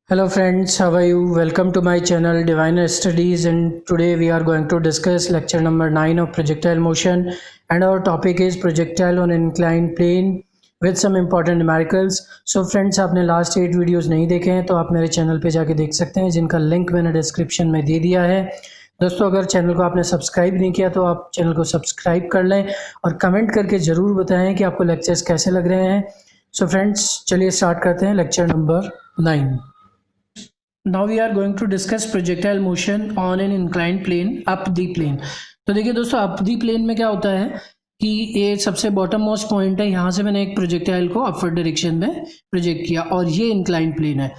Hello friends, how are you? Welcome to my channel Divine Studies, and today we are going to discuss lecture number 9 of projectile motion, and our topic is projectile on inclined plane with some important numericals. So friends, आपने last 8 videos नहीं देखे हैं तो आप मेरे channel पे जाके देख सकते हैं, जिनका लिंक मैंने डिस्क्रिप्शन में दे दिया है। दोस्तों, अगर चैनल को आपने सब्सक्राइब नहीं किया तो आप चैनल को सब्सक्राइब कर लें और कमेंट करके ज़रूर बताएं कि आपको लेक्चर्स कैसे लग रहे हैं। सो फ्रेंड्स, चलिए स्टार्ट करते हैं lecture number 9। Now we are going to discuss projectile motion on an inclined plane up the plane। तो देखिए दोस्तों, up the plane में क्या होता है कि ये सबसे बॉटम मोस्ट पॉइंट है, यहाँ से मैंने एक प्रोजेक्टाइल को अपवर्ड डायरेक्शन में प्रोजेक्ट किया और ये इंक्लाइंड प्लेन है।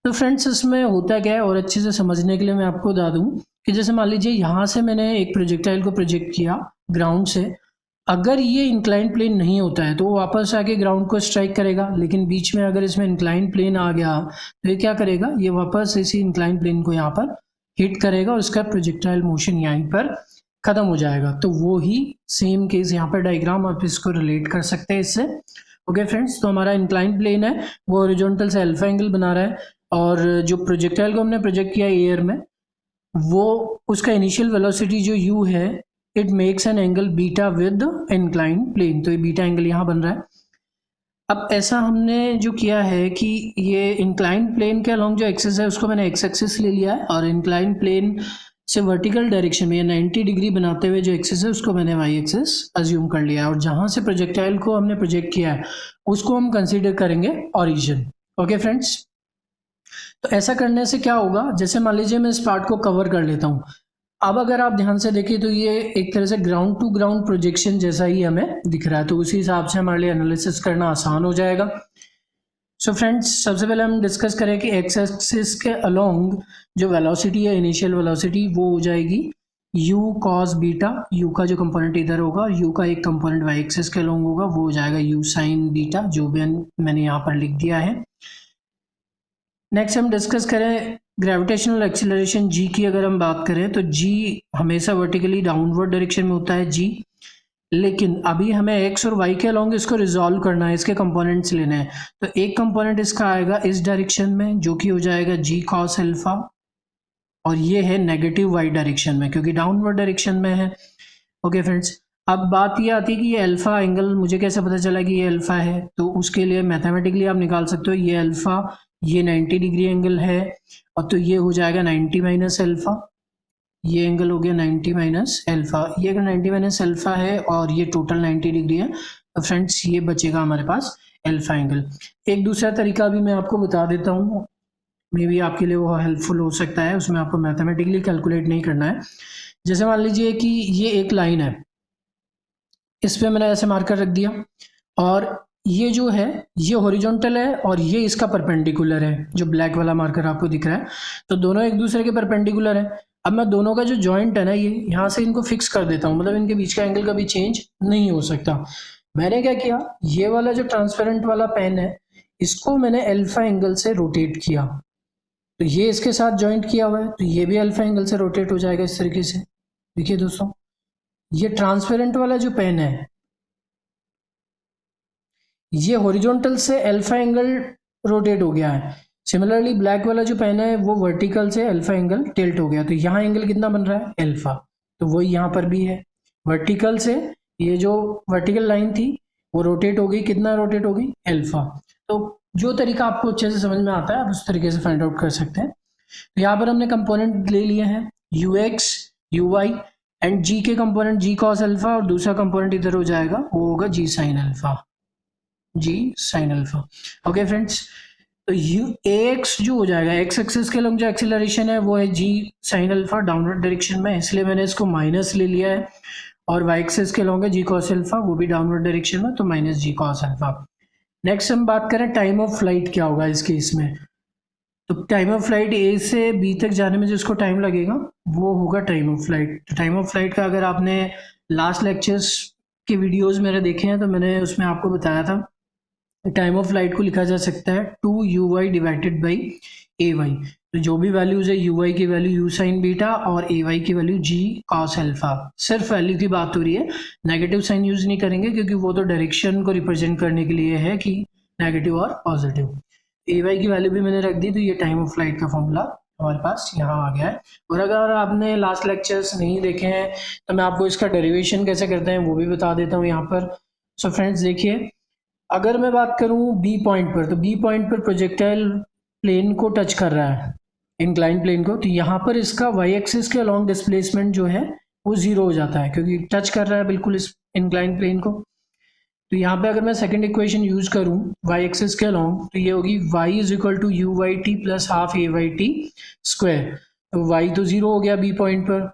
तो फ्रेंड्स, इसमें होता क्या है और अच्छे से समझने के लिए मैं आपको बता दूं कि जैसे मान लीजिए यहाँ से मैंने एक प्रोजेक्टाइल को प्रोजेक्ट किया ग्राउंड से। अगर ये इंक्लाइंड प्लेन नहीं होता है तो वो वापस आके ग्राउंड को स्ट्राइक करेगा, लेकिन बीच में अगर इसमें इंक्लाइंड प्लेन आ गया तो ये क्या करेगा, ये वापस इसी इंक्लाइंड प्लेन को यहाँ पर हिट करेगा और इसका प्रोजेक्टाइल मोशन यहीं पर खत्म हो जाएगा। तो वो ही सेम केस यहाँ पर डायग्राम आप इसको रिलेट कर सकते हैं इससे। ओके फ्रेंड्स, तो हमारा इंक्लाइंड प्लेन है वो हॉरिजॉन्टल से अल्फा एंगल बना रहा है और जो प्रोजेक्टाइल को हमने प्रोजेक्ट किया एयर में, वो उसका इनिशियल वेलोसिटी जो u है, it makes an angle beta with inclined plane. तो ये बीटा एंगल यहाँ बन रहा है। अब ऐसा हमने जो किया है कि ये इंक्लाइंड प्लेन के अलॉन्ग जो एक्सिस है उसको मैंने एक्स एक्सिस ले लिया है और इंक्लाइंड प्लेन से वर्टिकल डायरेक्शन में 90 डिग्री बनाते हुए जो एक्सिस है उसको मैंने वाई एक्सिस अज्यूम कर लिया है और जहाँ से प्रोजेक्टाइल को हमने प्रोजेक्ट किया है उसको हम कंसिडर करेंगे ऑरिजिन। ओके फ्रेंड्स, तो ऐसा करने से क्या होगा, जैसे मान लीजिए मैं इस पार्ट को कवर कर लेता हूँ। अब अगर आप ध्यान से देखिए तो ये एक तरह से ग्राउंड टू ग्राउंड प्रोजेक्शन जैसा ही हमें दिख रहा है, तो उसी हिसाब से हमारे लिए एनालिसिस करना आसान हो जाएगा। सो फ्रेंड्स, सबसे पहले हम डिस्कस करें कि एक्स एक्सिस के अलोंग जो वेलोसिटी है, इनिशियल वेलोसिटी, वो हो जाएगी u cos बीटा। u का जो कंपोनेंट इधर होगा, u का एक कंपोनेंट वाई एक्सिस के अलोंग होगा, वो हो जाएगा u साइन बीटा, जो भी मैंने यहाँ पर लिख दिया है। नेक्स्ट हम डिस्कस करें ग्रेविटेशनल एक्सीलरेशन g की। अगर हम बात करें तो g हमेशा वर्टिकली डाउनवर्ड डायरेक्शन में होता है g, लेकिन अभी हमें x और y के अलोंग इसको रिजॉल्व करना है, इसके कंपोनेंट्स लेने हैं। तो एक कंपोनेंट इसका आएगा इस डायरेक्शन में जो कि हो जाएगा g cos अल्फा, और ये है नेगेटिव y डायरेक्शन में क्योंकि डाउनवर्ड डायरेक्शन में है। ओके फ्रेंड्स, अब बात ये आती है कि ये अल्फा एंगल मुझे कैसे पता चला कि ये अल्फा है, तो उसके लिए मैथमेटिकली आप निकाल सकते हो ये अल्फा, ये 90 डिग्री एंगल है और तो ये हो जाएगा 90 माइनस अल्फा, ये एंगल हो गया 90 माइनस अल्फा। ये अगर 90 माइनस अल्फा है और ये टोटल 90 डिग्री है तो फ्रेंड्स ये बचेगा हमारे पास अल्फा एंगल। एक दूसरा तरीका भी मैं आपको बता देता हूँ, मे बी आपके लिए वो हेल्पफुल हो सकता है, उसमें आपको मैथमेटिकली कैलकुलेट नहीं करना है। जैसे मान लीजिए कि ये एक लाइन है, इस पर मैंने ऐसे मार्कर रख दिया और ये जो है ये हॉरिजॉन्टल है और ये इसका परपेंडिकुलर है, जो ब्लैक वाला मार्कर आपको दिख रहा है। तो दोनों एक दूसरे के परपेंडिकुलर है। अब मैं दोनों का जो जॉइंट है ना, ये यहाँ से इनको फिक्स कर देता हूँ, मतलब इनके बीच का एंगल कभी चेंज नहीं हो सकता। मैंने क्या किया, ये वाला जो ट्रांसपेरेंट वाला पेन है इसको मैंने अल्फा एंगल से रोटेट किया, तो ये इसके साथ जॉइंट किया हुआ है तो ये भी अल्फा एंगल से रोटेट हो जाएगा इस तरीके से। देखिए दोस्तों, ये ट्रांसपेरेंट वाला जो पेन है ये हॉरिजॉन्टल से अल्फा एंगल रोटेट हो गया है। सिमिलरली ब्लैक वाला जो पेन है वो वर्टिकल से अल्फा एंगल टिल्ट हो गया, तो यहाँ एंगल कितना बन रहा है, अल्फा। तो वही यहाँ पर भी है, वर्टिकल से ये जो वर्टिकल लाइन थी वो रोटेट हो गई, कितना रोटेट हो गई, अल्फा। तो जो तरीका आपको अच्छे से समझ में आता है आप उस तरीके से फाइंड आउट कर सकते हैं। तो यहाँ पर हमने कंपोनेंट ले लिए हैं ux, uy एंड g के कंपोनेंट g cos अल्फा और दूसरा कंपोनेंट इधर हो जाएगा, वो होगा g sin alpha, g sin alpha. Okay friends, तो ax जो हो जाएगा, x एक्सिस के लॉन्ग जो एक्सीलरेशन है वो है g sin alpha downward direction में, इसलिए मैंने इसको माइनस ले लिया है, और y एक्सिस के लॉन्ग है g cos अल्फा, वो भी डाउनवर्ड डायरेक्शन में, तो minus g cos alpha. Next हम बात करें टाइम ऑफ फ्लाइट क्या होगा इस केस में। तो टाइम ऑफ फ्लाइट ए से बी तक जाने में जिसको टाइम लगेगा वो होगा टाइम ऑफ फ्लाइट। तो टाइम ऑफ फ्लाइट का अगर आपने लास्ट लेक्चर्स के वीडियोस मेरे देखे हैं तो मैंने उसमें आपको बताया था टाइम ऑफ फ्लाइट को लिखा जा सकता है 2uy डिवाइडेड बाई ay। तो जो भी वैल्यूज है uy की वैल्यू u साइन बीटा और ay की वैल्यू g cos अल्फा। सिर्फ वैल्यू की बात हो रही है, नेगेटिव साइन यूज नहीं करेंगे क्योंकि वो तो डायरेक्शन को रिप्रेजेंट करने के लिए है कि नेगेटिव और पॉजिटिव। ए वाई की वैल्यू भी मैंने रख दी, तो ये टाइम ऑफ फ्लाइट का फॉर्मूला हमारे पास यहाँ आ गया है। और अगर आपने लास्ट लेक्चर्स नहीं देखे हैं तो मैं आपको इसका डेरिवेशन कैसे करते हैं वो भी बता देता हूँ यहाँ पर। सो फ्रेंड्स देखिए, अगर मैं बात करूँ बी पॉइंट पर, तो बी पॉइंट पर प्रोजेक्टाइल प्लेन को टच कर रहा है, इंक्लाइन प्लेन को, तो यहाँ पर इसका वाई एक्सिस के अलॉन्ग डिस्प्लेसमेंट जो है वो जीरो हो जाता है, क्योंकि टच कर रहा है बिल्कुल इस इंक्लाइन प्लेन को। तो यहाँ पे अगर मैं सेकंड इक्वेशन यूज करूँ वाई एक्सिस के अलॉन्ग, तो ये होगी y is equal to you Y T plus half A Y T square. तो y तो जीरो हो गया बी पॉइंट पर,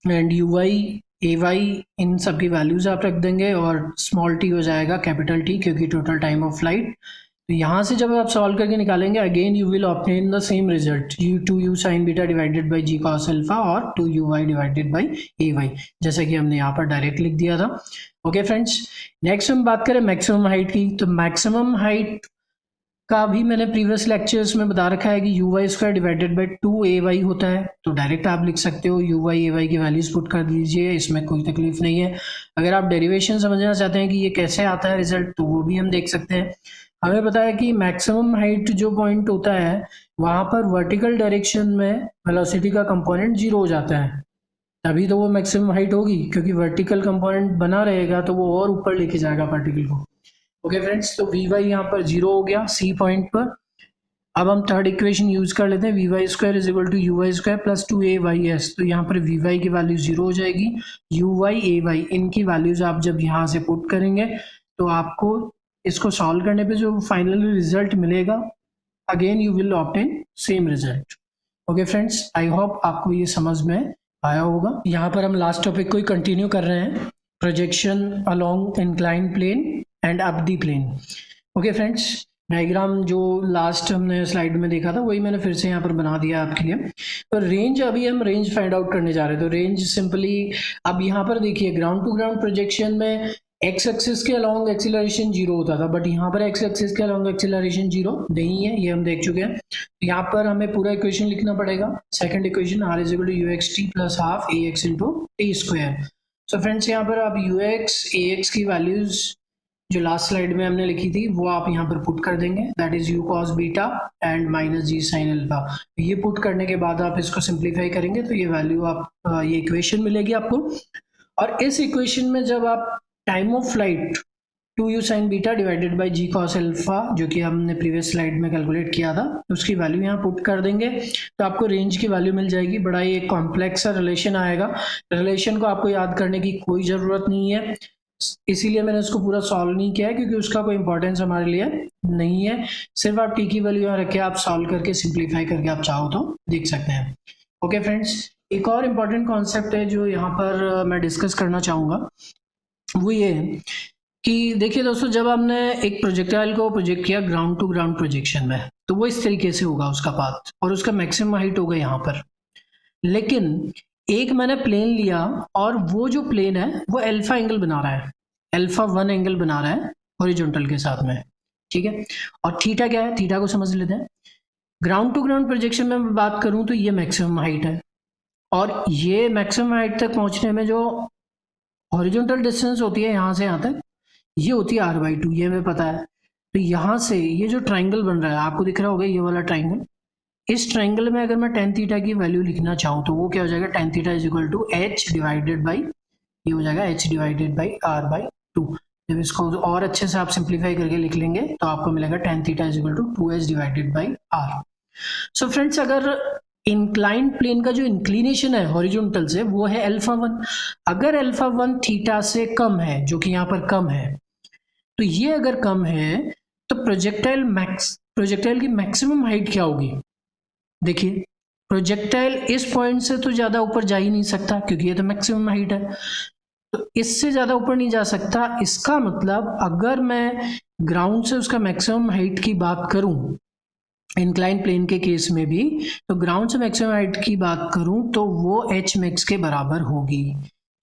and U Y A Y इन सब की वैल्यूज आप रख देंगे, और स्मॉल टी हो जाएगा कैपिटल टी, क्योंकि टोटल टाइम ऑफ फ्लाइट। तो यहाँ से जब आप सॉल्व करके निकालेंगे, again you will obtain the same result, U two you sine beta divided by ji cos alpha और two you Y divided by A Y, जैसा कि हमने यहाँ पर डायरेक्ट लिख दिया था। ओके फ्रेंड्स, नेक्स्ट हम बात करें मैक्सिमम हाइट की। तो मैक्सिमम हाइट का भी मैंने प्रीवियस लेक्चर्स में बता रखा है कि u y square divided by two a y होता है। तो डायरेक्ट आप लिख सकते हो यू वाई ए वाई की वैल्यूज पुट कर दीजिए, इसमें कोई तकलीफ नहीं है। अगर आप डेरिवेशन समझना चाहते हैं कि ये कैसे आता है रिजल्ट, तो वो भी हम देख सकते हैं। हमें पता है कि मैक्सिमम हाइट जो पॉइंट होता है वहाँ पर वर्टिकल डायरेक्शन में वेलोसिटी का कंपोनेंट जीरो हो जाता है, तभी तो वो मैक्सिमम हाइट होगी, क्योंकि वर्टिकल कंपोनेंट बना रहेगा तो वो और ऊपर लेके जाएगा पार्टिकल को। ओके फ्रेंड्स, तो वी वाई यहाँ पर जीरो हो गया सी पॉइंट पर। अब हम थर्ड इक्वेशन यूज कर लेते हैं, v y square is equal to you y square plus two a y s. तो यहाँ पर वी वाई की वैल्यू जीरो हो जाएगी, यू वाई ए वाई इनकी वैल्यूज आप जब यहाँ से पुट करेंगे तो आपको इसको सॉल्व करने पे जो फाइनली रिजल्ट मिलेगा, again you will obtain same result. Okay friends, I hope आपको ये समझ में आया होगा। यहाँ पर हम लास्ट टॉपिक को ही कंटिन्यू कर रहे हैं, projection along incline plane and up the plane. Okay friends, diagram जो लास्ट हमने स्लाइड में देखा था वही मैंने फिर से यहाँ पर बना दिया आपके लिए। तो रेंज, अभी हम रेंज फाइंड आउट करने जा रहे हैं। तो रेंज सिंपली, अब यहाँ पर देखिए ग्राउंड टू ग्राउंड प्रोजेक्शन में एक्स एक्सिस के अलॉन्ग एक्सीलरेशन जीरो होता था, बट यहाँ पर एक्स एक्सिस के अलॉन्ग एक्सीलरेशन जीरो नहीं है, ये हम देख चुके हैं। यहाँ पर हमें पूरा इक्वेशन लिखना पड़ेगा, second equation r is equal to u x t plus half a x into t square. So friends, यहाँ पर आप यू एक्स ए एक्स की वैल्यूज जो लास्ट स्लाइड में हमने लिखी थी वो आप यहाँ पर पुट कर देंगे, that is u cos beta and minus g sine alpha. ये पुट करने के बाद आप इसको सिंप्लीफाई करेंगे तो ये वैल्यू आप ये इक्वेशन मिलेगी आपको। और इस इक्वेशन में जब आप time of flight two you sine beta divided by ji cos alpha, जो कि हमने प्रीवियस स्लाइड में कैलकुलेट किया था, उसकी वैल्यू यहाँ पुट कर देंगे तो आपको रेंज की वैल्यू मिल जाएगी। बड़ा ही एक कॉम्प्लेक्स सा रिलेशन आएगा, रिलेशन को आपको याद करने की कोई ज़रूरत नहीं है, इसीलिए मैंने उसको पूरा सॉल्व नहीं किया है, क्योंकि उसका कोई इंपॉर्टेंस हमारे लिए नहीं है। सिर्फ आप टी की वैल्यू यहाँ रखे, आप सॉल्व करके सिंप्लीफाई करके आप चाहो तो देख सकते हैं। ओके फ्रेंड्स, एक और इम्पॉर्टेंट कॉन्सेप्ट है जो यहाँ पर मैं डिस्कस करना चाहूँगा, वो ये है कि देखिए दोस्तों, जब हमने एक प्रोजेक्टाइल को प्रोजेक्ट किया ग्राउंड टू ग्राउंड प्रोजेक्शन में, तो वो इस तरीके से होगा उसका पाथ, और उसका मैक्सिमम हाइट होगा यहाँ पर। लेकिन एक मैंने प्लेन लिया और वो जो प्लेन है वो अल्फा एंगल बना रहा है, अल्फा 1 एंगल बना रहा है हॉरिजॉन्टल के साथ में, ठीक है। और थीटा क्या है, थीटा को समझ लेते हैं। ग्राउंड टू ग्राउंड प्रोजेक्शन में मैं बात करूं तो ये मैक्सिमम हाइट है, और ये मैक्सिमम हाइट तक पहुंचने में जो हॉरिजॉन्टल डिस्टेंस होती है यहाँ से यहाँ तक, ये होती है r/2, ये हमें पता है। तो यहाँ से ये जो ट्राइंगल बन रहा है आपको दिख रहा होगा, ये वाला ट्राइंगल, इस ट्राइंगल में अगर मैं टेन थीटा की वैल्यू लिखना चाहूँ तो वो क्या हो जाएगा, tan theta is equal to h divided by, ये हो जाएगा h डिवाइडेड बाई r/2। जब इसको और अच्छे से आप सिंप्लीफाई करके लिख लेंगे तो आपको मिलेगा tan theta is equal to 2h divided by r। So friends, अगर इंक्लाइन प्लेन का जो इंक्लिनेशन है हॉरिजॉन्टल से वो है α1, अगर α1 थीटा से कम है, जो कि यहाँ पर कम है, तो ये अगर कम है तो प्रोजेक्टाइल की मैक्सिमम हाइट क्या होगी। देखिए, प्रोजेक्टाइल इस पॉइंट से तो ज़्यादा ऊपर जा ही नहीं सकता, क्योंकि ये तो मैक्सिमम हाइट है, तो इससे ज़्यादा ऊपर नहीं जा सकता। इसका मतलब अगर मैं ग्राउंड से उसका मैक्सिमम हाइट की बात करूं, इंक्लाइन प्लेन के केस में भी, तो ग्राउंड से मैक्सिमम हाइट की बात करूं तो वो एच मैक्स के बराबर होगी।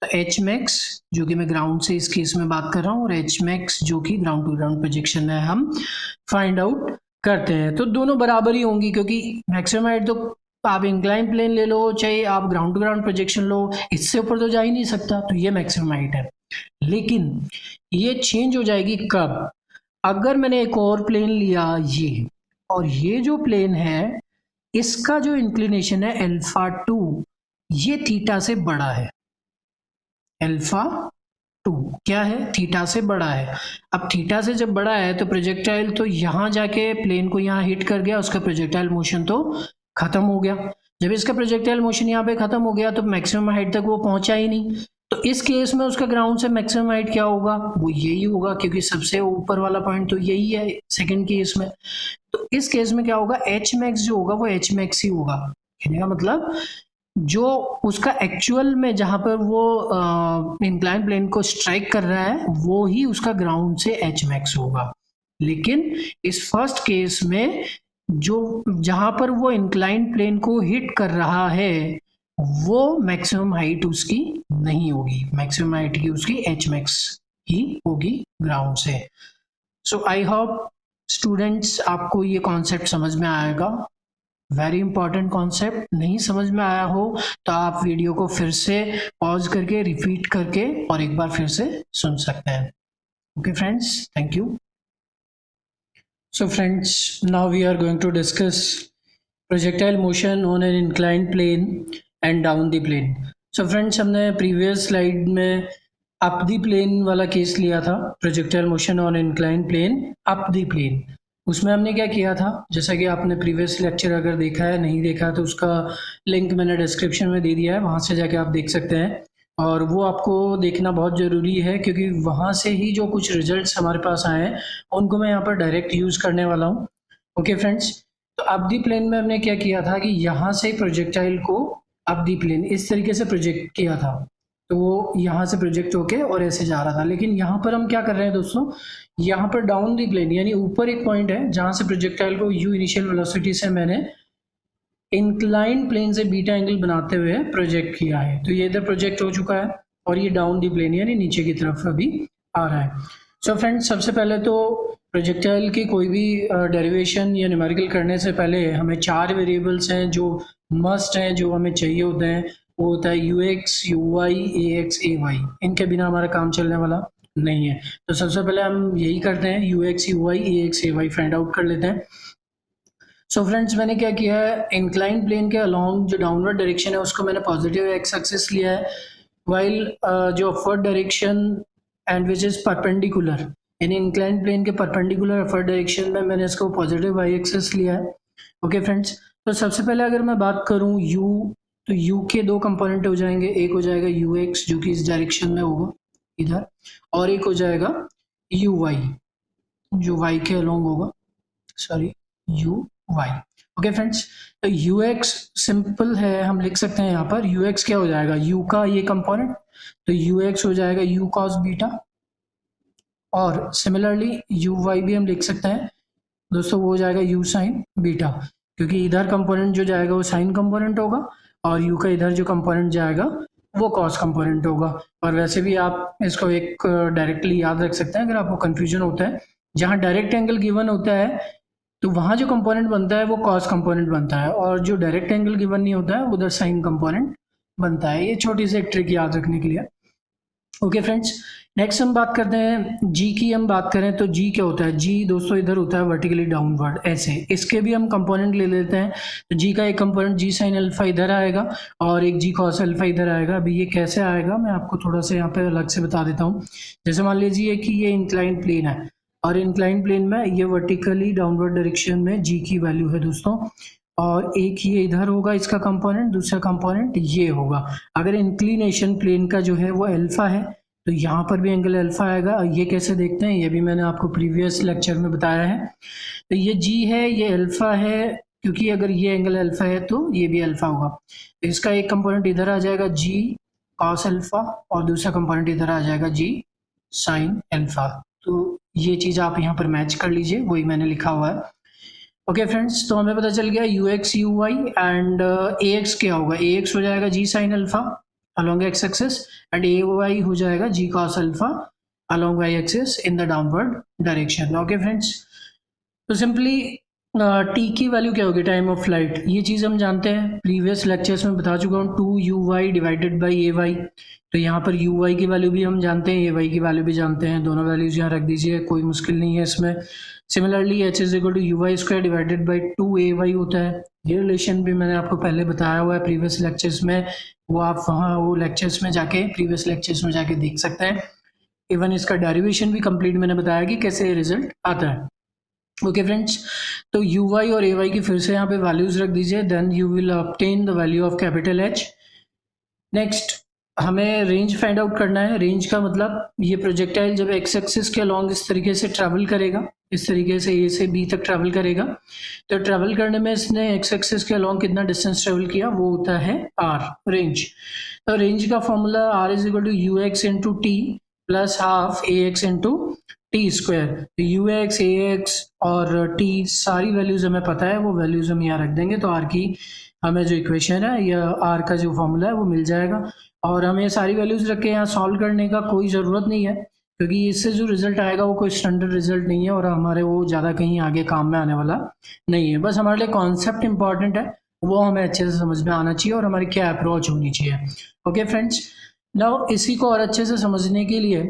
तो एच मैक्स जो कि मैं ग्राउंड से इस केस में बात कर रहा हूँ, और एच मैक्स जो कि ग्राउंड टू ग्राउंड प्रोजेक्शन में हम फाइंड आउट करते हैं, तो दोनों बराबर ही होंगी, क्योंकि मैक्सिमम हाइट तो आप इंक्लाइन प्लेन ले लो चाहे आप ग्राउंड टू ग्राउंड प्रोजेक्शन लो, इससे ऊपर तो जा ही नहीं सकता, तो ये मैक्सिमम हाइट है। लेकिन ये चेंज हो जाएगी कब, अगर मैंने एक और प्लेन लिया ये, और ये जो प्लेन है इसका जो इंक्लिनेशन है अल्फा 2, ये थीटा से बड़ा है। अल्फा 2 क्या है? थीटा से बड़ा है। अब थीटा से जब बड़ा है तो प्रोजेक्टाइल तो यहाँ जाके प्लेन को यहाँ हिट कर गया, उसका प्रोजेक्टाइल मोशन तो खत्म हो गया। जब इसका प्रोजेक्टाइल मोशन यहाँ पे खत्म हो गया तो मैक्सिमम हाइट तक वो पहुंचा ही नहीं। तो इस केस में उसका ग्राउंड से मैक्सिमम हाइट क्या होगा? वो यही होगा, क्योंकि सबसे ऊपर वाला पॉइंट तो यही है सेकंड केस में। तो इस केस में क्या होगा? एच मैक्स जो होगा वो एच मैक्स ही होगा। कहने का मतलब जो उसका एक्चुअल में जहां पर वो इंक्लाइन प्लेन को स्ट्राइक कर रहा है वो ही उसका ग्राउंड से एच मैक्स होगा। लेकिन इस फर्स्ट केस में जो जहां पर वो इंक्लाइन प्लेन को हिट कर रहा है वो मैक्सिमम हाइट उसकी नहीं होगी, मैक्सिमम हाइट की उसकी एच मैक्स ही होगी ग्राउंड से। सो आई होप स्टूडेंट्स आपको ये कॉन्सेप्ट समझ में आएगा। Very important concept. नहीं समझ में आया हो तो आप वीडियो को फिर से पॉज करके रिपीट करके और एक बार फिर से सुन सकते हैं। Okay friends, thank you. So friends, now we are going to discuss projectile motion on an inclined plane and down the plane. So friends, हमने previous slide में up the plane वाला केस लिया था, projectile motion on inclined plane up the plane। उसमें हमने क्या किया था, जैसा कि आपने प्रीवियस लेक्चर अगर देखा है, नहीं देखा तो उसका लिंक मैंने डिस्क्रिप्शन में दे दिया है, वहाँ से जाके आप देख सकते हैं। और वो आपको देखना बहुत ज़रूरी है क्योंकि वहाँ से ही जो कुछ रिजल्ट्स हमारे पास आए हैं उनको मैं यहाँ पर डायरेक्ट यूज़ करने वाला हूँ। ओके फ्रेंड्स, तो अप दी प्लेन में हमने क्या किया था कि यहाँ से प्रोजेक्टाइल को अप दी प्लेन इस तरीके से प्रोजेक्ट किया था, तो वो यहाँ से प्रोजेक्ट होके और ऐसे जा रहा था। लेकिन यहाँ पर हम क्या कर रहे हैं दोस्तों, यहाँ पर डाउन दी प्लेन यानी ऊपर एक पॉइंट है जहाँ से प्रोजेक्टाइल को यू इनिशियल वेलोसिटी से मैंने इंक्लाइन प्लेन से बीटा एंगल बनाते हुए प्रोजेक्ट किया है। तो ये इधर प्रोजेक्ट हो चुका है और ये डाउन दी प्लेन यानी नीचे की तरफ अभी आ रहा है। सो फ्रेंड्स, सबसे पहले तो प्रोजेक्टाइल की कोई भी डेरिवेशन या न्यूमेरिकल करने से पहले हमें 4 वेरिएबल्स हैं जो मस्ट हैं, जो हमें चाहिए होते हैं। वो होता है u x, you Y, a x, a y. इनके बिना हमारा काम चलने वाला नहीं है। तो सबसे पहले हम यही करते हैं, u x, you Y, a x, a y find out कर लेते हैं। सो फ्रेंड्स, मैंने क्या किया है, इंक्लाइन प्लेन के अलोंग जो डाउनवर्ड डायरेक्शन है उसको मैंने पॉजिटिव एक्स एक्सिस लिया है, वाइल जो upward direction and which is perpendicular यानी इंक्लाइन प्लेन के परपेंडिकुलर अपवर्ड डायरेक्शन में मैंने इसको पॉजिटिव वाई एक्सिस लिया है। ओके फ्रेंड्स, तो सबसे पहले अगर मैं बात करूं यू, तो यू के 2 कंपोनेंट हो जाएंगे। एक हो जाएगा यू एक्स जो कि इस डायरेक्शन में होगा इधर, और एक हो जाएगा यू वाई जो वाई के अलोंग होगा, sorry u y. Okay friends, तो यू एक्स सिंपल है, हम लिख सकते हैं यहाँ पर यू एक्स क्या हो जाएगा, यू का ये कंपोनेंट, तो यू एक्स हो जाएगा यू कॉस बीटा। और सिमिलरली यू वाई भी हम लिख सकते हैं दोस्तों, वो हो जाएगा यू साइन बीटा, क्योंकि इधर कंपोनेंट जो जाएगा वो साइन कंपोनेंट होगा और यू का इधर जो कंपोनेंट जाएगा वो कॉस कंपोनेंट होगा। और वैसे भी आप इसको एक डायरेक्टली याद रख सकते हैं अगर आपको कंफ्यूजन होता है। जहाँ डायरेक्ट एंगल गिवन होता है तो वहाँ जो कंपोनेंट बनता है वो कॉस कंपोनेंट बनता है, और जो डायरेक्ट एंगल गिवन नहीं होता है उधर साइन कंपोनेंट बनता है। ये छोटी सी एक ट्रिक याद रखने के लिए। ओके फ्रेंड्स, नेक्स्ट हम बात करते हैं जी की। हम बात करें तो जी क्या होता है, जी दोस्तों इधर होता है वर्टिकली डाउनवर्ड ऐसे। इसके भी हम कंपोनेंट ले लेते हैं। तो जी का एक कंपोनेंट जी साइन अल्फा इधर आएगा और एक जी कॉस अल्फा इधर आएगा। अभी ये कैसे आएगा मैं आपको थोड़ा सा यहाँ पे अलग से बता देता हूँ। जैसे मान लीजिए कि ये इंक्लाइन प्लेन है और इंक्लाइन प्लेन में ये वर्टिकली डाउनवर्ड डायरेक्शन में जी की वैल्यू है दोस्तों, और एक ये इधर होगा इसका कंपोनेंट, दूसरा कंपोनेंट ये होगा। अगर इंक्लिनेशन प्लेन का जो है वो अल्फा है तो यहाँ पर भी एंगल अल्फा आएगा। और ये कैसे देखते हैं ये भी मैंने आपको प्रीवियस लेक्चर में बताया है। तो ये जी है, ये अल्फा है, क्योंकि अगर ये एंगल अल्फा है तो ये भी अल्फा होगा। तो इसका एक कंपोनेंट इधर आ जाएगा जी कॉस अल्फा और दूसरा कंपोनेंट इधर आ जाएगा जी साइन अल्फा। तो ये चीज़ आप यहाँ पर मैच कर लीजिए, वही मैंने लिखा हुआ है। ओके फ्रेंड्स, तो हमें पता चल गया U x you Y and A X क्या होगा, ए एक्स हो जाएगा G sine alpha along x axis and a y हो जाएगा g cos alpha along y axis in the downward direction। Okay friends, तो सिंपली t की value क्या होगी, टाइम ऑफ फ्लाइट, ये चीज़ हम जानते हैं, प्रीवियस लेक्चर्स में बता चुका हूँ, 2u(y) डिवाइडेड बाई ay। तो यहाँ पर u(y) की वैल्यू भी हम जानते हैं, ay की वैल्यू भी जानते हैं, दोनों वैल्यूज यहाँ रख दीजिए, कोई मुश्किल नहीं है इसमें। Similarly h is equal to you y square divided by 2ay होता है। ये रिलेशन भी मैंने आपको पहले बताया हुआ है प्रीवियस लेक्चर्स में, वो आप वहाँ वो लेक्चर्स में जाके प्रीवियस लेक्चर्स में जाके देख सकते हैं। इवन इसका डेरिवेशन भी कंप्लीट मैंने बताया कि कैसे रिजल्ट आता है। ओके फ्रेंड्स, तो यू वाई और ए वाई की फिर से यहाँ पे वैल्यूज रख दीजिए, then you will obtain the value of capital H. Next हमें रेंज फाइंड आउट करना है। रेंज का मतलब ये प्रोजेक्टाइल जब एक्स एक्सिस के अलॉन्ग इस तरीके से ट्रैवल करेगा, इस तरीके से ए से बी तक ट्रैवल करेगा, तो ट्रैवल करने में इसने एक्स एक्सिस के अलॉन्ग कितना डिस्टेंस ट्रैवल किया, वो होता है आर, रेंज। तो रेंज का formula r is equal to u x into t plus half a x into t square. U x, a x और टी सारी वैल्यूज हमें पता है, वो वैल्यूज हम यहाँ रख देंगे, तो आर की हमें जो इक्वेशन है या आर का जो फॉर्मूला है वो मिल जाएगा। और हमें सारी वैल्यूज रख के यहाँ सॉल्व करने का कोई ज़रूरत नहीं है, क्योंकि इससे जो रिजल्ट आएगा वो कोई स्टैंडर्ड रिजल्ट नहीं है और हमारे वो ज़्यादा कहीं आगे काम में आने वाला नहीं है। बस हमारे लिए कॉन्सेप्ट इंपॉर्टेंट है, वो हमें अच्छे से समझ में आना चाहिए और हमारी क्या अप्रोच होनी चाहिए। ओके फ्रेंड्स, नाउ इसी को और अच्छे से समझने के लिए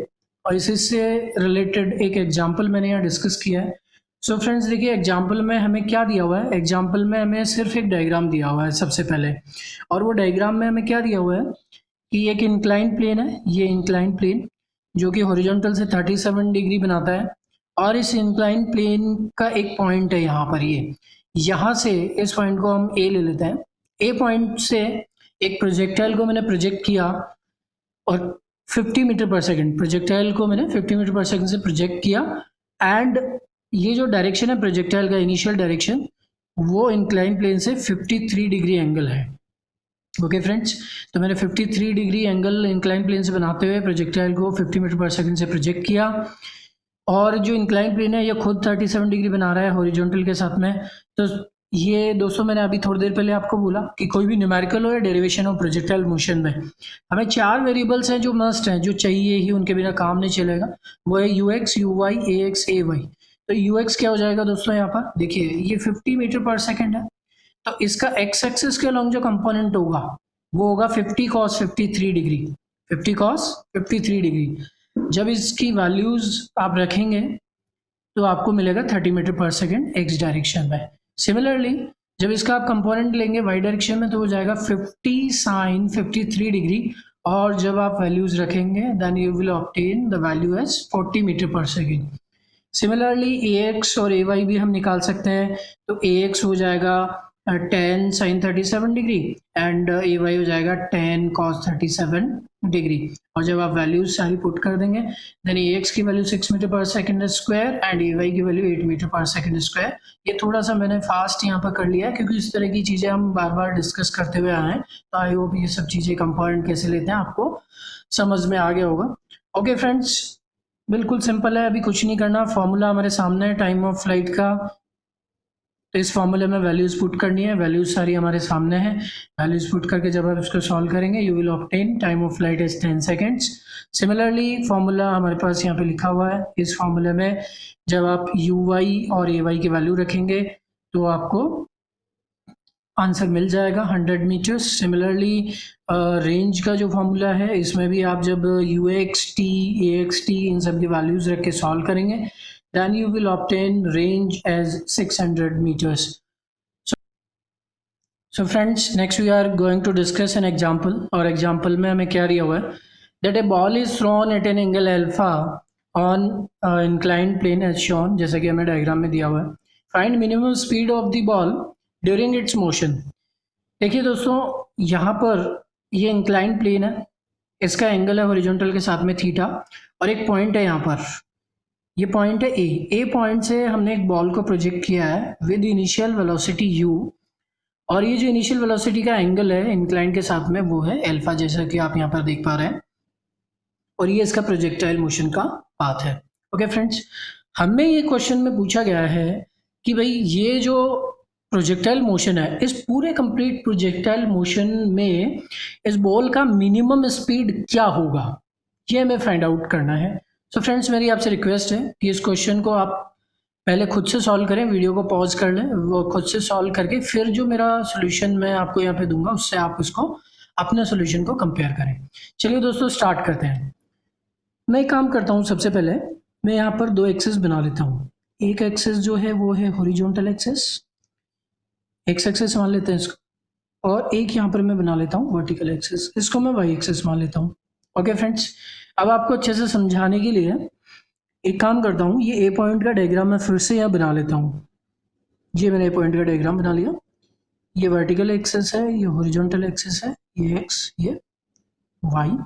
और इसी से रिलेटेड एक एग्जाम्पल मैंने यहाँ डिस्कस किया है। सो फ्रेंड्स देखिए, एग्जाम्पल में हमें क्या दिया हुआ है, एग्जाम्पल में हमें सिर्फ एक डायग्राम दिया हुआ है सबसे पहले, और वो डायग्राम में हमें क्या दिया हुआ है कि एक इंक्लाइन प्लेन है, ये इंक्लाइन प्लेन जो कि हॉरिजॉन्टल से 37 डिग्री बनाता है, और इस इंक्लाइन प्लेन का एक पॉइंट है यहाँ पर, ये यहाँ से इस पॉइंट को हम ए ले लेते हैं। ए पॉइंट से एक प्रोजेक्टाइल को मैंने प्रोजेक्ट किया और 50 मीटर पर सेकेंड, प्रोजेक्टाइल को मैंने 50 मीटर पर सेकेंड से प्रोजेक्ट किया, एंड ये जो डायरेक्शन है प्रोजेक्टाइल का इनिशियल डायरेक्शन, वो इंक्लाइन प्लेन से 53 डिग्री एंगल है। ओके फ्रेंड्स, तो मैंने 53 डिग्री एंगल इंक्लाइन प्लेन से बनाते हुए प्रोजेक्टाइल को 50 मीटर पर सेकंड से प्रोजेक्ट किया, और जो इंक्लाइन प्लेन है ये खुद 37 डिग्री बना रहा है हॉरिजॉन्टल के साथ में। तो ये दोस्तों मैंने अभी थोड़ी देर पहले आपको बोला कि कोई भी न्यूमेरिकल हो या डेरिवेशन हो प्रोजेक्टाइल मोशन में, हमें 4 वेरिएबल्स हैं जो मस्ट हैं, जो चाहिए ही, उनके बिना काम नहीं चलेगा। वो है u x, you Y, a x, a y. तो यू एक्स क्या हो जाएगा दोस्तों, यहाँ पर देखिए ये 50 मीटर पर सेकेंड है, तो इसका एक्स एक्सिस के अलॉन्ग जो कंपोनेंट होगा वो होगा 50 cos 53 डिग्री, 50 cos 53 डिग्री। जब इसकी वैल्यूज आप रखेंगे तो आपको मिलेगा 30 metre per second x direction में। सिमिलरली जब इसका आप कंपोनेंट लेंगे वाई डायरेक्शन में तो हो जाएगा 50 sin 53 डिग्री, और जब आप वैल्यूज रखेंगे then you will obtain the value as 40 metre per second. Similarly a x और ए वाई भी हम निकाल सकते हैं, तो ए एक्स हो जाएगा 10 sin 37 degree and a y हो जाएगा 10 cos 37 डिग्री। और जब आप वैल्यूज सारी पुट कर देंगे देन ए एक्स की value 6 metre per second square and a y की value 8 metre per second square. ये थोड़ा सा मैंने फास्ट यहाँ पर कर लिया है क्योंकि इस तरह की चीज़ें हम बार बार डिस्कस करते हुए आए हैं, तो आई होप ये सब चीज़ें कंपोनेंट कैसे लेते हैं आपको समझ में आ गया होगा। ओके फ्रेंड्स, बिल्कुल सिंपल है, अभी कुछ नहीं करना, फॉर्मूला हमारे सामने है टाइम ऑफ फ्लाइट का, तो इस फॉर्मूले में वैल्यूज पुट करनी है, वैल्यूज सारी हमारे सामने हैं। वैल्यूज पुट करके जब आप इसको सॉल्व करेंगे you will obtain time of flight is 10 seconds. Similarly formula हमारे पास यहाँ पे लिखा हुआ है, इस फॉर्मूले में जब आप यू वाई और ए वाई की वैल्यू रखेंगे तो आपको आंसर मिल जाएगा 100 मीटर्स। सिमिलरली रेंज का जो फॉर्मूला है इसमें भी आप जब U x T, A X T इन सब की वैल्यूज रख के सॉल्व करेंगे then you will obtain range as 600 meters. So friends, next we are going to discuss an example, और example में हमें क्या दिया हुआ है that a ball is thrown at an angle alpha on inclined plane as shown, जैसा कि हमें डायग्राम में दिया हुआ है। Find minimum speed of the ball during its motion। देखिए दोस्तों, यहाँ पर ये इंक्लाइन प्लेन है, इसका एंगल है हॉरिजॉन्टल के साथ में थीटा, और एक पॉइंट है यहाँ पर, ये पॉइंट है ए पॉइंट से हमने एक बॉल को प्रोजेक्ट किया है विद इनिशियल वेलोसिटी यू, और ये जो इनिशियल वेलोसिटी का एंगल है इंक्लाइन के साथ में वो है अल्फा, जैसा कि आप यहाँ पर देख पा रहे हैं, और ये इसका प्रोजेक्टाइल मोशन का पाथ है। ओके फ्रेंड्स, हमें ये क्वेश्चन में पूछा गया है कि भाई ये जो प्रोजेक्टाइल मोशन है, इस पूरे कंप्लीट प्रोजेक्टाइल मोशन में इस बॉल का मिनिमम स्पीड क्या होगा, ये हमें फाइंड आउट करना है। सो फ्रेंड्स, मेरी आपसे रिक्वेस्ट है कि इस क्वेश्चन को आप पहले खुद से सॉल्व करें, वीडियो को पॉज कर लें, वो खुद से सॉल्व करके फिर जो मेरा सोल्यूशन मैं आपको यहाँ पे दूंगा उससे आप उसको अपने सोल्यूशन को कंपेयर करें। चलिए दोस्तों स्टार्ट करते हैं। मैं एक काम करता हूँ, सबसे पहले मैं यहाँ पर 2 एक्सिस बना लेता हूँ। एक एक्सेस जो है वो है हॉरिजॉन्टल एक्सेस, एक्स एक्सेस मान लेते हैं इसको, और एक यहाँ पर मैं बना लेता हूँ वर्टिकल एक्सेस, इसको मैं वाई एक्सेस मान लेता हूँ। ओके फ्रेंड्स, अब आपको अच्छे से समझाने के लिए एक काम करता हूँ, ये ए पॉइंट का डायग्राम मैं फिर से यहाँ बना लेता हूँ। ये मैंने ए पॉइंट का डायग्राम बना लिया, ये वर्टिकल एक्सेस है, ये हॉरिजॉन्टल एक्सेस है, ये एक्स, ये वाई,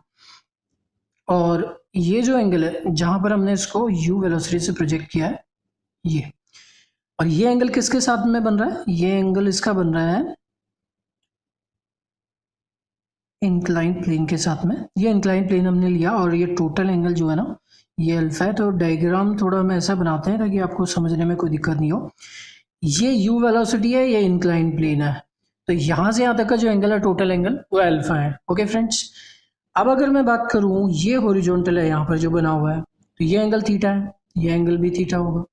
और ये जो एंगल है जहाँ पर हमने इसको यू वेलोसिटी से प्रोजेक्ट किया है ये, और ये एंगल किसके साथ में बन रहा है, ये एंगल इसका बन रहा है इंक्लाइन प्लेन के साथ में। ये इंक्लाइन प्लेन हमने लिया और ये टोटल एंगल जो है ना ये अल्फा है। तो डायग्राम थोड़ा हम ऐसा बनाते हैं ताकि आपको समझने में कोई दिक्कत नहीं हो। ये यू वेलोसिटी है, ये इंक्लाइन प्लेन है, तो यहाँ से यहाँ तक का जो एंगल है टोटल एंगल वो अल्फा है। ओके फ्रेंड्स, अब अगर मैं बात करूँ ये हॉरिजॉन्टल है यहाँ पर जो बना हुआ है, तो ये एंगल थीटा है, ये एंगल भी थीटा होगा।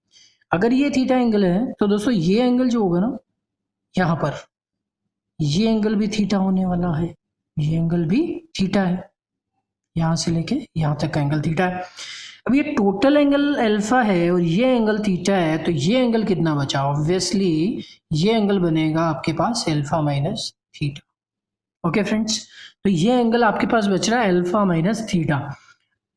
अगर ये थीटा एंगल है तो दोस्तों ये एंगल जो होगा ना यहाँ पर, ये एंगल भी थीटा होने वाला है, ये एंगल भी थीटा है, यहाँ से लेके यहाँ तक का एंगल थीटा है। अब ये टोटल एंगल अल्फा है और ये एंगल थीटा है, तो ये एंगल कितना बचा, ऑब्वियसली ये एंगल बनेगा आपके पास alpha minus theta. Okay friends, तो ये एंगल आपके पास बच रहा है अल्फा माइनस थीटा।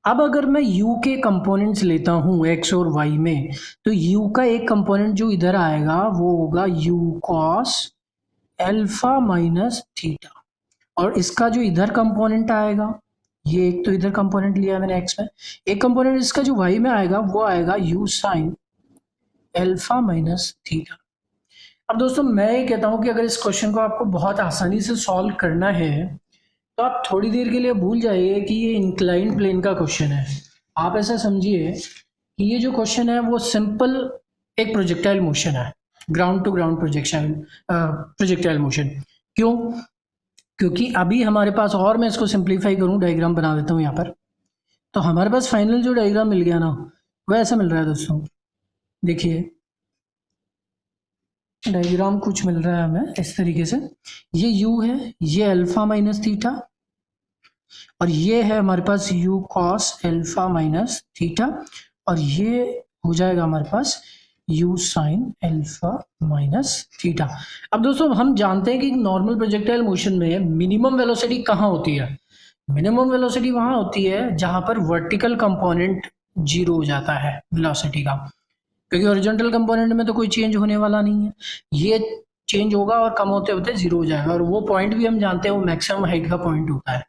अब अगर मैं u के कंपोनेंट्स लेता हूँ x और y में, तो u का एक कंपोनेंट जो इधर आएगा वो होगा u cos alpha minus theta, और इसका जो इधर कंपोनेंट आएगा, ये एक तो इधर कंपोनेंट लिया है मैंने x में, एक कंपोनेंट इसका जो y में आएगा वो आएगा u sine alpha minus theta. अब दोस्तों मैं ये कहता हूँ कि अगर इस क्वेश्चन को आपको बहुत आसानी से सॉल्व करना है तो आप थोड़ी देर के लिए भूल जाइए कि ये इंक्लाइन प्लेन का क्वेश्चन है। आप ऐसा समझिए कि ये जो क्वेश्चन है वो सिंपल एक प्रोजेक्टाइल मोशन है, ground to ground projectile motion. क्यों? क्योंकि अभी हमारे पास, और मैं इसको सिंप्लीफाई करूँ, डायग्राम बना देता हूँ यहाँ पर, तो हमारे पास फाइनल जो डायग्राम मिल गया ना वो ऐसा मिल रहा है दोस्तों। देखिए डायग्राम कुछ मिल रहा है हमें इस तरीके से, ये u है, ये अल्फा माइनस थीटा, और ये है हमारे पास u cos alpha minus theta, और ये हो जाएगा हमारे पास u sine alpha minus theta. अब दोस्तों हम जानते हैं कि नॉर्मल प्रोजेक्टाइल मोशन में मिनिमम वेलोसिटी कहाँ होती है? मिनिमम वेलोसिटी वहाँ होती है जहाँ पर वर्टिकल कंपोनेंट जीरो हो जाता है वेलोसिटी का, क्योंकि हॉरिजॉन्टल कंपोनेंट में तो कोई चेंज होने वाला नहीं है, ये चेंज होगा और कम होते होते जीरो हो जाएगा, और वो पॉइंट भी हम जानते हैं वो मैक्सिमम हाइट का पॉइंट होता है।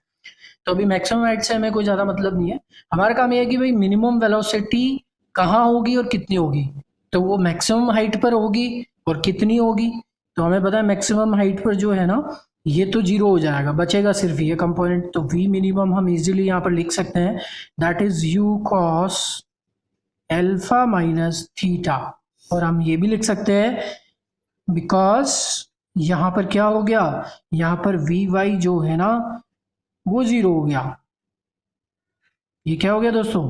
तो अभी मैक्सिमम हाइट से हमें कोई ज़्यादा मतलब नहीं है, हमारा काम यह है कि भाई मिनिमम वेलोसिटी कहाँ होगी और कितनी होगी, तो वो मैक्सिमम हाइट पर होगी और कितनी होगी, तो हमें पता है मैक्सिमम हाइट पर जो है ना ये तो जीरो हो जाएगा, बचेगा सिर्फ ये कंपोनेंट। तो वी मिनिमम हम इजीली यहाँ पर लिख सकते हैं, that is u cos alpha minus theta, और हम ये भी लिख सकते हैं बिकॉज यहाँ पर क्या हो गया, यहाँ पर वी वाई जो है ना वो जीरो हो गया, ये क्या हो गया दोस्तों,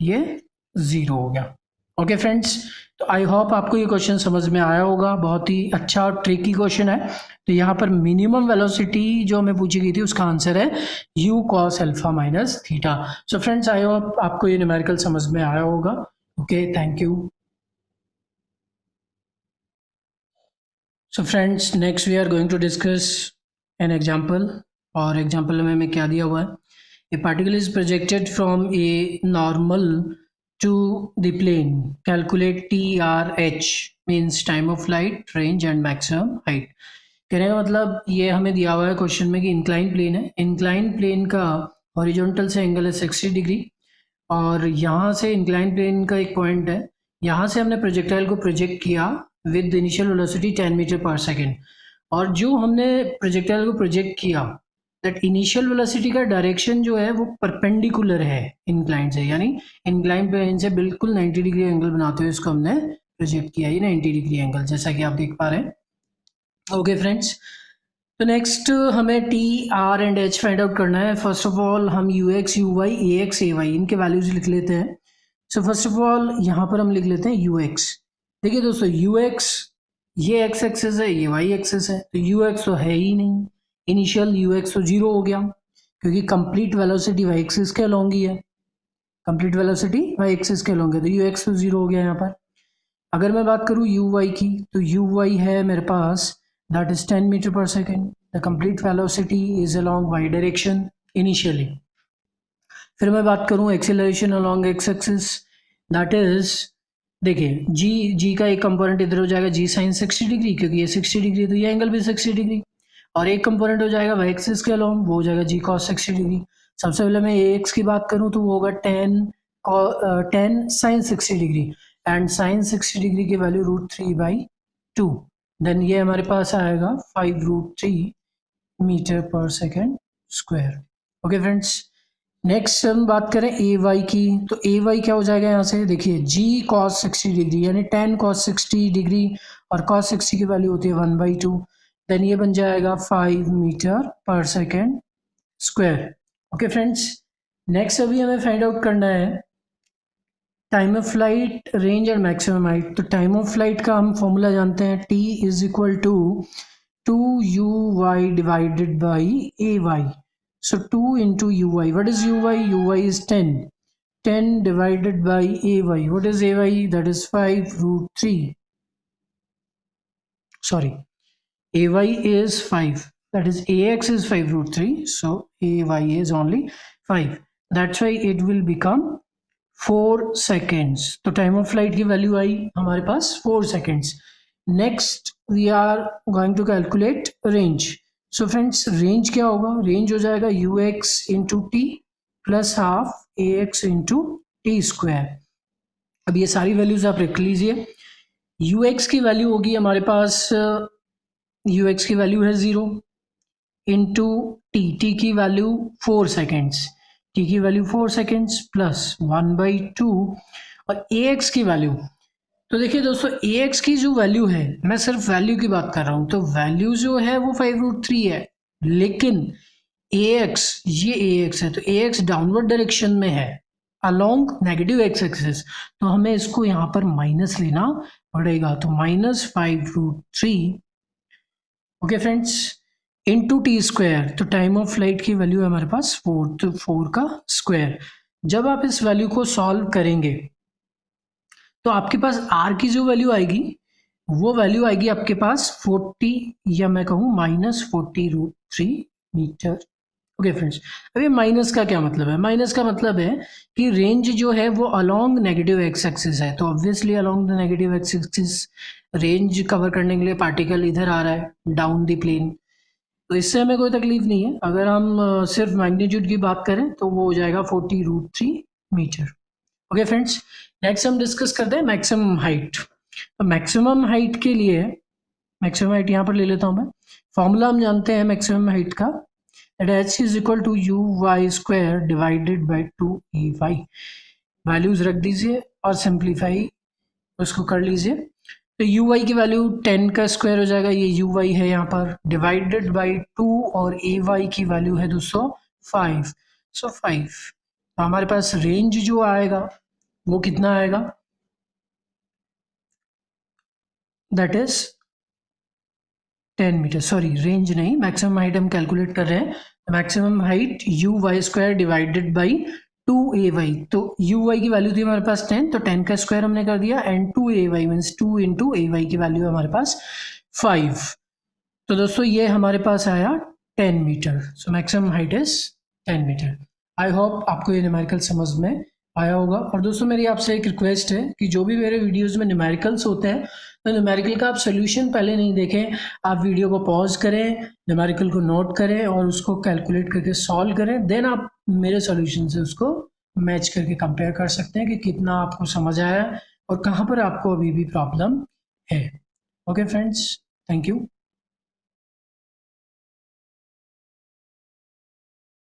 ये जीरो हो गया। ओके फ्रेंड्स, तो आई होप आपको ये क्वेश्चन समझ में आया होगा, बहुत ही अच्छा और ट्रिकी क्वेश्चन है। तो यहाँ पर मिनिमम वेलोसिटी जो हमें पूछी गई थी उसका आंसर है u cos alpha minus theta. So friends I hope आपको ये न्यूमेरिकल समझ में आया होगा। Okay, thank you. So friends next we are going to discuss an example, और एग्जाम्पल में क्या दिया हुआ है, a particle is projected from a normal to the plane, calculate TRH means time of flight, range and maximum height। कहने का मतलब ये हमें दिया हुआ है क्वेश्चन में कि इंक्लाइन प्लेन है, इंक्लाइन प्लेन का हॉरिजॉन्टल से एंगल है 60 डिग्री, और यहाँ से इंक्लाइन प्लेन का एक पॉइंट है, यहाँ से हमने प्रोजेक्टाइल को प्रोजेक्ट किया with initial velocity 10 metre per second, और जो हमने प्रोजेक्टाइल को प्रोजेक्ट किया दैट इनिशियल वेलोसिटी का डायरेक्शन जो है वो परपेंडिकुलर है इंक्लाइन से, यानी इंक्लाइन प्लेन से बिल्कुल 90 डिग्री एंगल बनाते हुए इसको हमने प्रोजेक्ट किया, ये 90 डिग्री एंगल जैसा कि आप देख पा रहे हैं। ओके फ्रेंड्स, तो नेक्स्ट हमें t r and h find out करना है। फर्स्ट ऑफ ऑल हम u x you Y a x a y इनके वैल्यूज लिख लेते हैं। सो फर्स्ट ऑफ ऑल यहाँ पर हम लिख लेते हैं यू एक्स। देखिए दोस्तों यू एक्स ये एक्स एक्सेस है, ये वाई एक्सेस है, तो यू एक्स तो है ही नहीं, इनिशियल यू एक्स तो जीरो हो गया क्योंकि कंप्लीट वेलोसिटी वाई एक्सिस के अलोंग ही है, कंप्लीट वेलोसिटी वाई एक्सिस के अलोंग है, तो यू एक्स तो जीरो हो गया यहाँ पर। अगर मैं बात करूँ यू वाई की, तो यू वाई है मेरे पास that is 10 metre per second. The complete velocity is along Y direction initially. फिर मैं बात करूँ acceleration along x axis, that is, देखिए जी का एक कंपोनेंट इधर हो जाएगा जी साइन 60 डिग्री, क्योंकि ये 60 डिग्री तो ये एंगल भी 60 डिग्री. और एक कंपोनेंट हो जाएगा वाई एक्सिस के अलोंग, वो हो जाएगा जी कॉस 60 डिग्री. सबसे पहले मैं ए एक्स की बात करूँ तो वो होगा 10 sine 60 degree, and sine 60 degree की वैल्यू √3/2. देन ये हमारे पास आएगा 5√3 metre per second square. Okay friends, next हम बात करें ए वाई की, तो ए वाई क्या हो जाएगा यहाँ से, देखिए जी कॉस 60 डिग्री यानी 10 कॉस 60 डिग्री, और कॉस 60 की वैल्यू होती है 1/2. देन ये बन जाएगा 5 metre per second square. Okay friends, next अभी हमें फाइंड आउट करना है टाइम ऑफ फ्लाइट, रेंज और मैक्सिमम हाइट. तो टाइम ऑफ फ्लाइट का हम फॉर्मूला जानते हैं, T is equal to 2uy divided by ay. So 2 into uy. What is uy? Uy is 10. 10 divided by ay. What is ay? That is 5√3. Sorry. Ay is 5. That is ax is 5√3. So ay is only 5. That's why it will become 4 seconds. तो time of flight की value आई हमारे पास 4 seconds. Next we are going to calculate range. So friends, range क्या होगा, range हो जाएगा u x into t plus half a x into t square. अब ये सारी वैल्यूज आप रख लीजिए. यू एक्स की वैल्यू होगी हमारे पास, यू एक्स की वैल्यू है 0 इंटू टी की वैल्यू 4 सेकेंड्स, टी की वैल्यू 4 सेकेंड्स प्लस 1/2, और ए एक्स की वैल्यू, तो देखिए दोस्तों ए एक्स की जो वैल्यू है, मैं सिर्फ वैल्यू की बात कर रहा हूँ, तो वैल्यू जो है वो 5√3 है, लेकिन ए एक्स, ये ए एक्स है तो ए एक्स डाउनवर्ड डायरेक्शन में है अलोंग नेगेटिव एक्स एक्सिस, तो हमें इसको यहाँ पर माइनस लेना पड़ेगा. तो -5√3. Okay friends, into t square, तो टाइम ऑफ फ्लाइट की वैल्यू है हमारे पास 4, तो 4 का स्क्वायर. जब आप इस वैल्यू को सॉल्व करेंगे तो आपके पास आर की जो वैल्यू आएगी वो वैल्यू आएगी आपके पास 40, या मैं कहूँ -40√3 मीटर. ओके फ्रेंड्स, अभी माइनस का क्या मतलब है, माइनस का मतलब है कि रेंज जो है वो अलोंग नेगेटिव एक्स एक्सिस है, तो obviously along the negative x axis range cover करने के लिए पार्टिकल इधर आ रहा है डाउन द प्लेन, तो इससे हमें कोई तकलीफ नहीं है. अगर हम सिर्फ मैग्नीट्यूड की बात करें तो वो हो जाएगा 40√3 मीटर. ओके फ्रेंड्स, नेक्स्ट हम डिस्कस करते हैं मैक्सिमम हाइट. तो मैक्सिमम हाइट के लिए, मैक्सिमम हाइट यहाँ पर ले लेता हूँ मैं, फॉर्मूला हम जानते हैं मैक्सिमम हाइट का, that h is equal to uy² divided by 2ay. Values रख दीजिए और सिंप्लीफाई उसको कर लीजिए. तो uy की वैल्यू 10 का स्क्वायर हो जाएगा, ये uy है यहाँ पर, डिवाइडेड बाई 2, और ay की वैल्यू है दोस्तों 5. सो 5. तो हमारे पास रेंज जो आएगा वो कितना आएगा, that is 10 metre. Sorry, range नहीं, मैक्सिमम हाइट हम कैलकुलेट कर रहे हैं. Maximum height uy² divided by 2ay. तो uy की वैल्यू थी हमारे पास 10, तो 10 का स्क्वायर हमने कर दिया, and 2ay means 2 into ay की वैल्यू है हमारे पास 5. तो दोस्तों ये हमारे पास आया 10 metre. So maximum height is 10 metre. I hope आपको ये न्यूमेरिकल समझ में आया होगा. और दोस्तों मेरी आपसे एक रिक्वेस्ट है कि जो भी मेरे वीडियोस में न्यूमेरिकल्स होते हैं, तो न्यूमेरिकल का आप सोल्यूशन पहले नहीं देखें, आप वीडियो को पॉज करें, न्यूमेरिकल को नोट करें और उसको कैलकुलेट करके सॉल्व करें, देन आप मेरे सोल्यूशन से उसको मैच करके कंपेयर कर सकते हैं कि कितना आपको समझ आया और कहाँ पर आपको अभी भी प्रॉब्लम है. Okay friends, thank you.